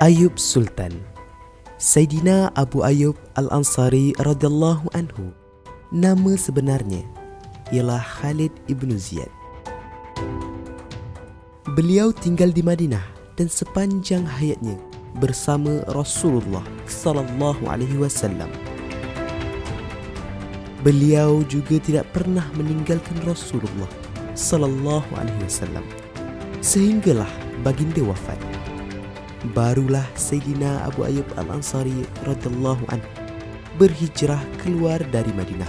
Ayub Sultan. Saidina Abu Ayyub Al-Ansari radhiyallahu anhu, nama sebenarnya ialah Khalid ibn Ziyad. Beliau tinggal di Madinah dan sepanjang hayatnya bersama Rasulullah sallallahu alaihi wasallam. Beliau juga tidak pernah meninggalkan Rasulullah sallallahu alaihi wasallam sehinggalah baginda wafat. Barulah Sayyidina Abu Ayyub Al-Ansari radhiyallahu anhu berhijrah keluar dari Madinah.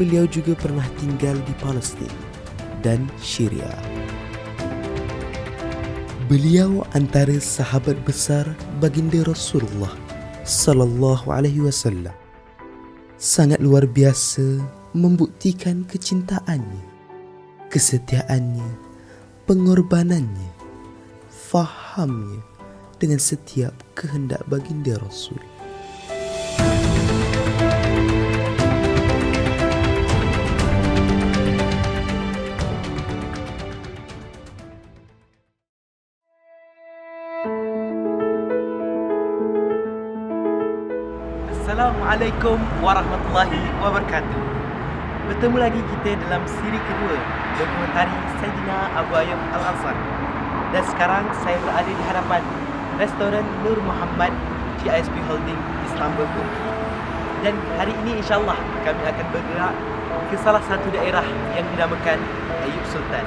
Beliau juga pernah tinggal di Palestin dan Syria. Beliau antara sahabat besar baginda Rasulullah sallallahu alaihi wasallam. Sangat luar biasa membuktikan kecintaannya, kesetiaannya, pengorbanannya, fahamnya dengan setiap kehendak baginda Rasul. Assalamualaikum warahmatullahi wabarakatuh. Bertemu lagi kita dalam siri kedua dokumentari Saidina Abu Ayyub Al-Ansari. Dan sekarang saya berada di hadapan restoran Nur Muhammad GISP Holding Istanbul, Turki. Dan hari ini insyaAllah kami akan bergerak ke salah satu daerah yang dinamakan Ayub Sultan,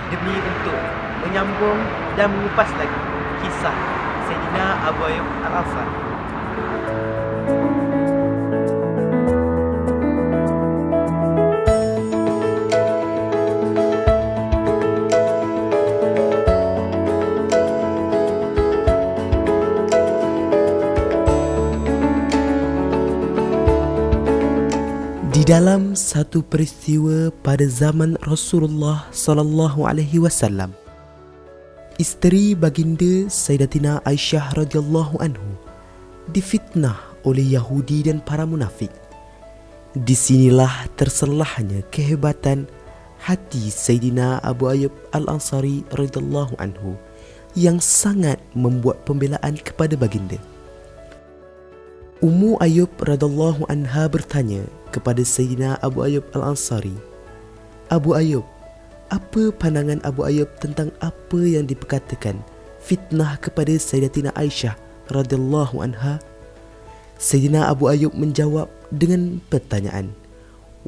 demi untuk menyambung dan mengupas lagi kisah Saidina Abu Ayyub Al-Ansari. Di dalam satu peristiwa pada zaman Rasulullah sallallahu alaihi wasallam, isteri baginda Sayyidatina Aisyah radhiyallahu anhu difitnah oleh Yahudi dan para munafik. Disinilah terselahnya kehebatan hati Sayyidina Abu Ayyub Al-Ansari radhiyallahu anhu yang sangat membuat pembelaan kepada baginda. Ummu Ayyub radhiyallahu anha bertanya kepada Sayyidina Abu Ayyub Al-Ansari, "Abu Ayyub, apa pandangan Abu Ayyub tentang apa yang diperkatakan fitnah kepada Sayyidatina Aisyah radhiyallahu anha?" Sayyidina Abu Ayyub menjawab dengan pertanyaan,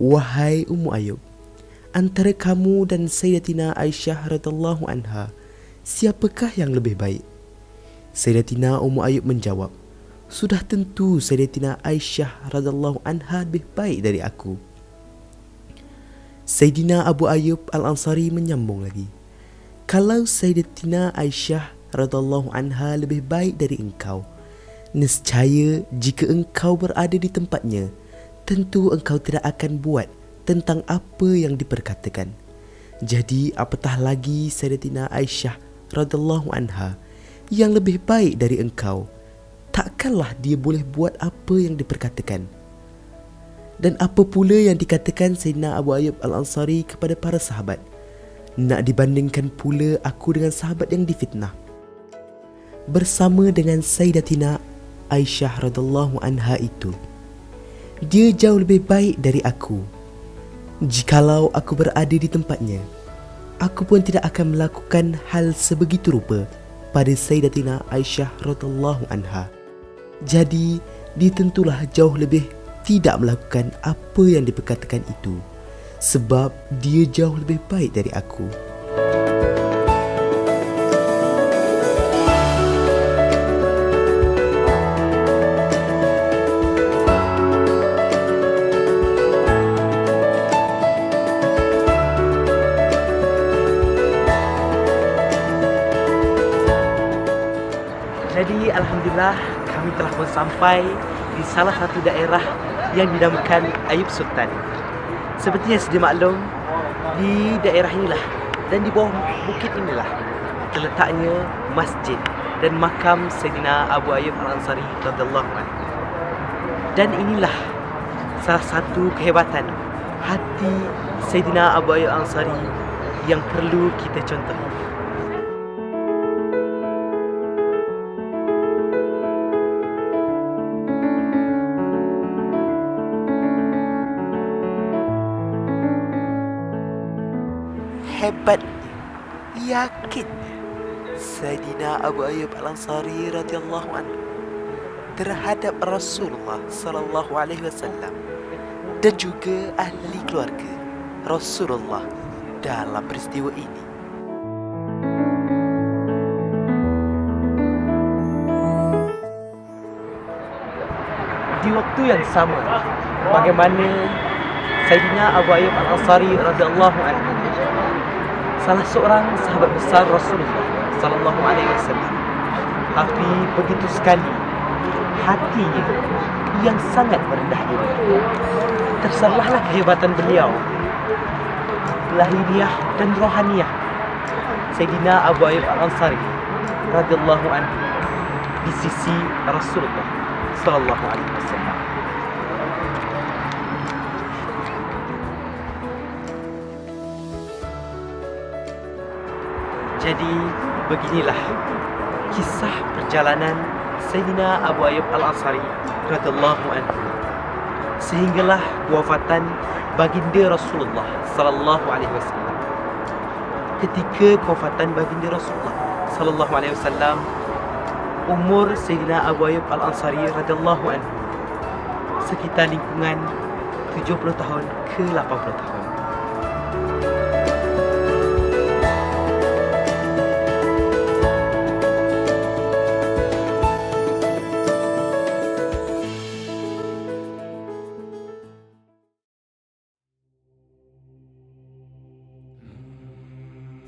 "Wahai Ummu Ayyub, antara kamu dan Sayyidatina Aisyah radhiyallahu anha, siapakah yang lebih baik?" Sayyidatina Ummu Ayyub menjawab, "Sudah tentu Sayyidatina Aisyah radhiyallahu anha lebih baik dari aku." Sayyidina Abu Ayyub Al-Ansari menyambung lagi, "Kalau Sayyidatina Aisyah radhiyallahu anha lebih baik dari engkau, nescaya jika engkau berada di tempatnya, tentu engkau tidak akan buat tentang apa yang diperkatakan. Jadi apatah lagi Sayyidatina Aisyah radhiyallahu anha yang lebih baik dari engkau, takkanlah dia boleh buat apa yang diperkatakan." Dan apa pula yang dikatakan Sayyidina Abu Ayyub Al-Ansari kepada para sahabat? Nak dibandingkan pula aku dengan sahabat yang difitnah. Bersama dengan Sayyidatina Aisyah radhiyallahu anha itu, dia jauh lebih baik dari aku. Jikalau aku berada di tempatnya, aku pun tidak akan melakukan hal sebegitu rupa pada Sayyidatina Aisyah radhiyallahu anha. Jadi, dia tentulah jauh lebih tidak melakukan apa yang diperkatakan itu, sebab dia jauh lebih baik dari aku. Jadi alhamdulillah kami telah pun sampai di salah satu daerah yang dinamakan Ayub Sultan. Sepertinya sedia maklum, di daerah inilah dan di bawah bukit inilah terletaknya masjid dan makam Sayyidina Abu Ayyub Al-Ansari radhiyallahu anhu. Dan inilah salah satu kehebatan hati Sayyidina Abu Ayyub Al-Ansari yang perlu kita contohi. hebatnya, yakinnya Sayyidina Abu Ayyub Al-Ansari radhiyallahu anhu terhadap Rasulullah sallallahu alaihi wasallam dan juga ahli keluarga Rasulullah dalam peristiwa ini. Di waktu yang sama, bagaimana Sayyidina Abu Ayyub Al-Ansari radhiyallahu anhu, salah seorang sahabat besar Rasulullah sallallahu alaihi wasallam, tapi begitu sekali hatinya yang sangat merendah diri, terserahlah kehebatan beliau, lahiriah dan rohaniah Sayyidina Abu Ayyub Al-Ansari radhiyallahu anhu di sisi Rasulullah sallallahu alaihi wasallam. Jadi beginilah kisah perjalanan Sayyidina Abu Ayyub Al-Ansari radhiyallahu anhu sehinggalah wafatan baginda Rasulullah sallallahu alaihi wasallam. Ketika kewafatan baginda Rasulullah sallallahu alaihi wasallam, umur Sayyidina Abu Ayyub Al-Ansari radhiyallahu anhu sekitar lingkungan 70 tahun ke 80 tahun.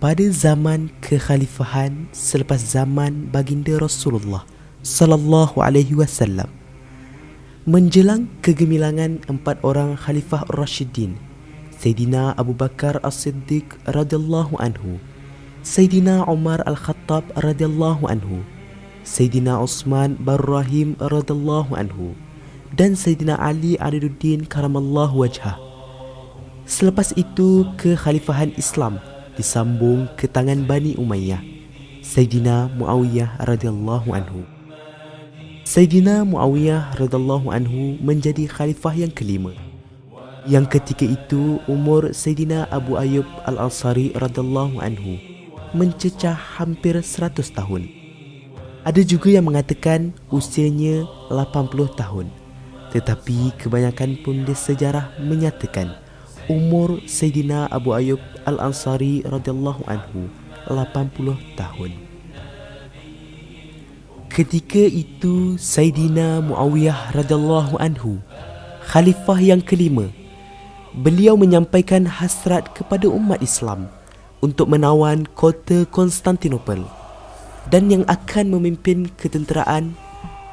Pada zaman kekhalifahan selepas zaman baginda Rasulullah sallallahu alaihi wasallam, menjelang kegemilangan 4 orang khalifah Ar-Rashidin, Sayyidina Abu Bakar As-Siddiq radhiyallahu anhu, Sayyidina Umar Al-Khattab radhiyallahu anhu, Sayyidina Utsman Barrahim radhiyallahu anhu, dan Sayyidina Ali Adiduddin karamallahu wajhah. Selepas itu kekhalifahan Islam disambung ke tangan Bani Umayyah, Sayyidina Muawiyah radhiyallahu anhu. Sayyidina Muawiyah radhiyallahu anhu menjadi khalifah yang kelima, yang ketika itu umur Sayyidina Abu Ayyub Al-Ansari radhiyallahu anhu mencecah hampir 100 tahun. Ada juga yang mengatakan usianya 80 tahun, tetapi kebanyakan penulis sejarah menyatakan umur Sayyidina Abu Ayyub Al-Ansari radhiyallahu anhu 80 tahun. Ketika itu Sayyidina Muawiyah radhiyallahu anhu, khalifah yang kelima, beliau menyampaikan hasrat kepada umat Islam untuk menawan kota Konstantinopel, dan yang akan memimpin ketenteraan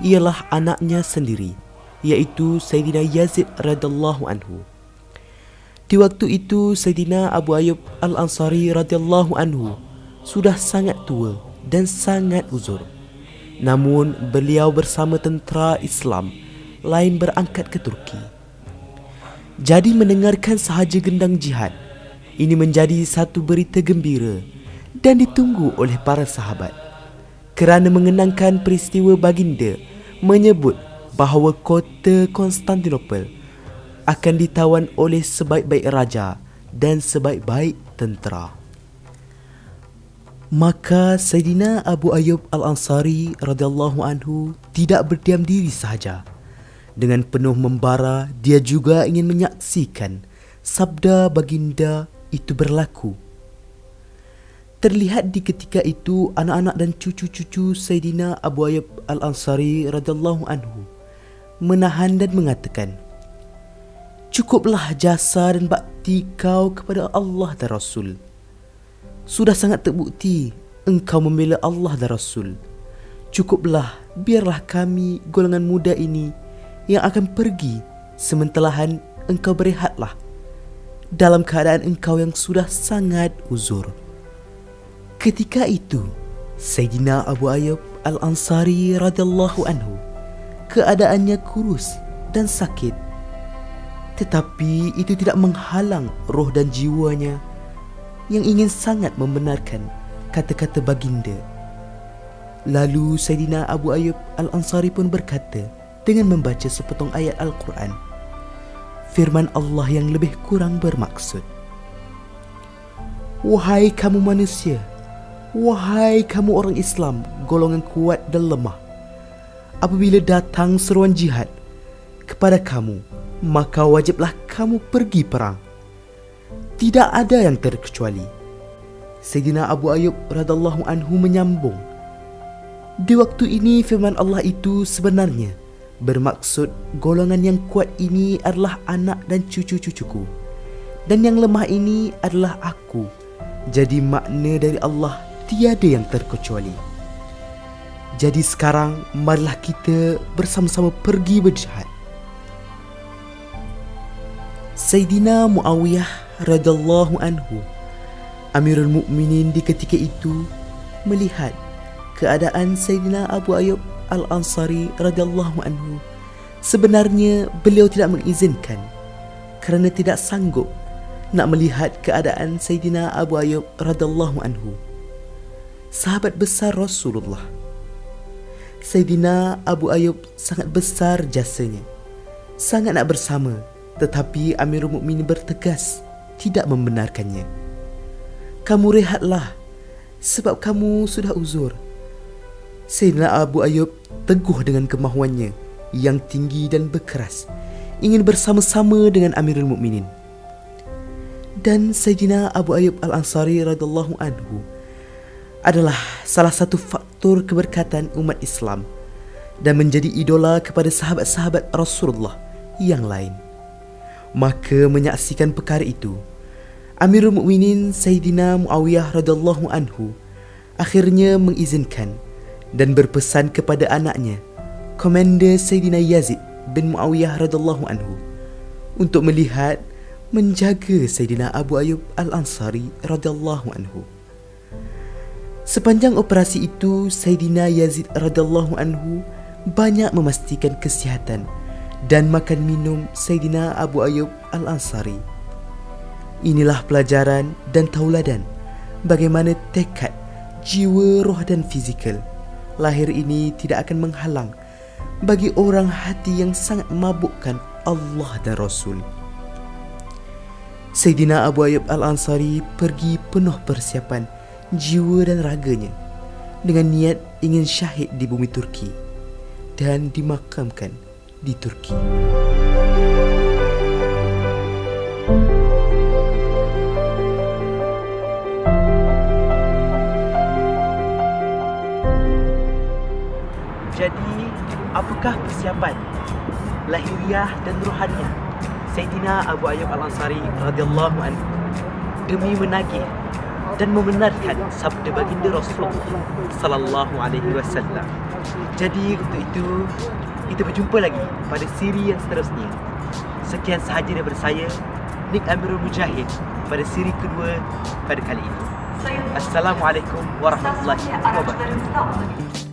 ialah anaknya sendiri, iaitu Sayyidina Yazid radhiyallahu anhu. Di waktu itu Sayyidina Abu Ayyub Al-Ansari radhiyallahu anhu sudah sangat tua dan sangat uzur. Namun beliau bersama tentera Islam lain berangkat ke Turki. Jadi mendengarkan sahaja gendang jihad ini menjadi satu berita gembira dan ditunggu oleh para sahabat, kerana mengenangkan peristiwa baginda menyebut bahawa kota Konstantinopel akan ditawan oleh sebaik-baik raja dan sebaik-baik tentera. Maka Sayyidina Abu Ayyub Al-Ansari radhiyallahu anhu tidak berdiam diri sahaja. Dengan penuh membara, dia juga ingin menyaksikan sabda baginda itu berlaku. Terlihat di ketika itu anak-anak dan cucu-cucu Sayyidina Abu Ayyub Al-Ansari radhiyallahu anhu menahan dan mengatakan, "Cukuplah jasa dan bakti kau kepada Allah dan Rasul. Sudah sangat terbukti engkau membela Allah dan Rasul. Cukuplah, biarlah kami golongan muda ini yang akan pergi, sementelahan engkau berehatlah dalam keadaan engkau yang sudah sangat uzur." Ketika itu Sayyidina Abu Ayyub Al-Ansari radhiyallahu anhu keadaannya kurus dan sakit, tetapi itu tidak menghalang roh dan jiwanya yang ingin sangat membenarkan kata-kata baginda. Lalu Sayyidina Abu Ayyub Al-Ansari pun berkata dengan membaca sepotong ayat Al-Quran, firman Allah yang lebih kurang bermaksud, Wahai kamu manusia, wahai kamu orang Islam, golongan kuat dan lemah, apabila datang seruan jihad kepada kamu, maka wajiblah kamu pergi perang. Tidak ada yang terkecuali. Sayyidina Abu Ayyub radhiyallahu anhu menyambung, di waktu ini firman Allah itu sebenarnya bermaksud golongan yang kuat ini adalah anak dan cucu-cucuku, dan yang lemah ini adalah aku. Jadi makna dari Allah tiada yang terkecuali. Jadi sekarang marilah kita bersama-sama pergi berjihad. Sayyidina Muawiyah radhiyallahu anhu, Amirul Mukminin di ketika itu, melihat keadaan Sayyidina Abu Ayyub Al-Ansari radhiyallahu anhu. Sebenarnya beliau tidak mengizinkan kerana tidak sanggup nak melihat keadaan Sayyidina Abu Ayyub radhiyallahu anhu, sahabat besar Rasulullah. Sayyidina Abu Ayyub sangat besar jasanya, sangat nak bersama, tetapi Amirul Mukminin bertegas tidak membenarkannya. Kamu rehatlah sebab kamu sudah uzur. Sayyidina Abu Ayyub teguh dengan kemahuannya yang tinggi dan berkeras, ingin bersama-sama dengan Amirul Mukminin. Dan Sayyidina Abu Ayyub Al-Ansari radhiyallahu anhu adalah salah satu faktor keberkatan umat Islam dan menjadi idola kepada sahabat-sahabat Rasulullah yang lain. Maka menyaksikan perkara itu, Amirul Mukminin Sayyidina Muawiyah radhiyallahu anhu akhirnya mengizinkan dan berpesan kepada anaknya, Komander Sayyidina Yazid bin Muawiyah radhiyallahu anhu, untuk melihat menjaga Sayyidina Abu Ayyub Al-Ansari radhiyallahu anhu. Sepanjang operasi itu, Sayyidina Yazid radhiyallahu anhu banyak memastikan kesihatan dan makan minum Sayyidina Abu Ayyub Al-Ansari. Inilah pelajaran dan tauladan bagaimana tekad, jiwa, roh dan fizikal lahir ini tidak akan menghalang bagi orang hati yang sangat mabukkan Allah dan Rasul. Sayyidina Abu Ayyub Al-Ansari pergi penuh persiapan jiwa dan raganya dengan niat ingin syahid di bumi Turki dan dimakamkan di Turki. Jadi, apakah persiapan lahiriah dan rohaniah Sayyidina Abu Ayyub Al-Ansari radhiyallahu anhu demi menagih dan membenarkan sabda baginda Rasulullah sallallahu alaihi wasallam? Jadi untuk itu kita berjumpa lagi pada siri yang seterusnya. Sekian sahaja daripada saya, Nik Amirul Mujahid, pada siri kedua pada kali ini. Assalamualaikum warahmatullahi wabarakatuh.